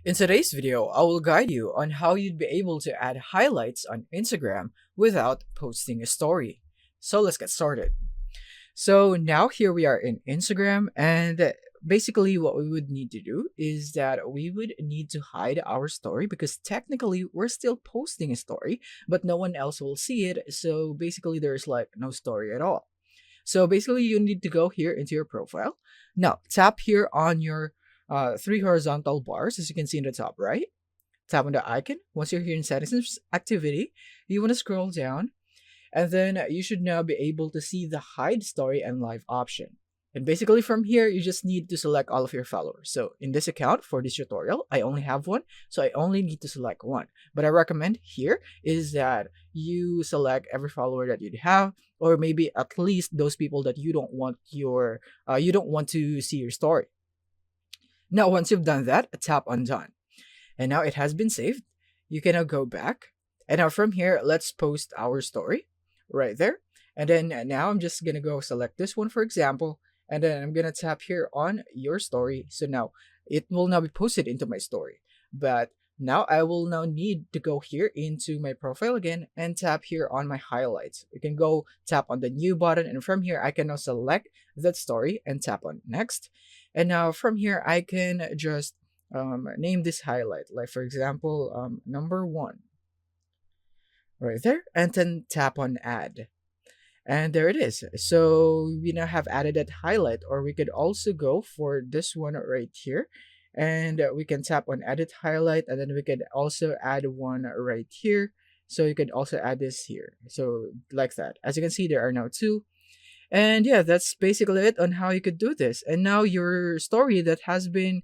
In today's video, I will guide you on how you'd be able to add highlights on Instagram without posting a story. So let's get started. So now here we are in Instagram, and basically what we would need to do is that we would need to hide our story because technically we're still posting a story, but no one else will see it. So basically there's like no story at all. So basically, you need to go here into your profile. Now, tap here on your three horizontal bars, as you can see in the top right. Tap on the icon. Once you're here in settings activity, you want to scroll down, and then you should now be able to see the hide story and live option. And basically from here, you just need to select all of your followers. So in this account for this tutorial, I only have one, so I only need to select one. But I recommend here is that you select every follower that you'd have, or maybe at least those people that you don't want to see your story. Now, once you've done that, tap on done. And now it has been saved. You can now go back. And now from here, let's post our story right there. And then now I'm just going to go select this one, for example. And then I'm going to tap here on your story. So now it will now be posted into my story. But now I will now need to go here into my profile again and tap here on my highlights. You can go tap on the new button. And from here, I can now select that story and tap on next. And now from here, I can just name this highlight, like for example number one right there, and then tap on add, and there it is. So we now have added that highlight, or we could also go for this one right here, and we can tap on edit highlight, and then we could also add one right here. So you could also add this here, so like that. As you can see, there are now two. And yeah, that's basically it on how you could do this. And now your story that has been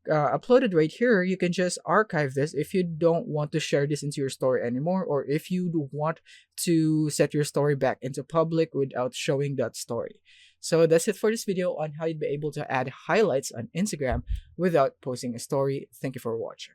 uploaded right here, you can just archive this if you don't want to share this into your story anymore, or if you do want to set your story back into public without showing that story. So that's it for this video on how you'd be able to add highlights on Instagram without posting a story. Thank you for watching.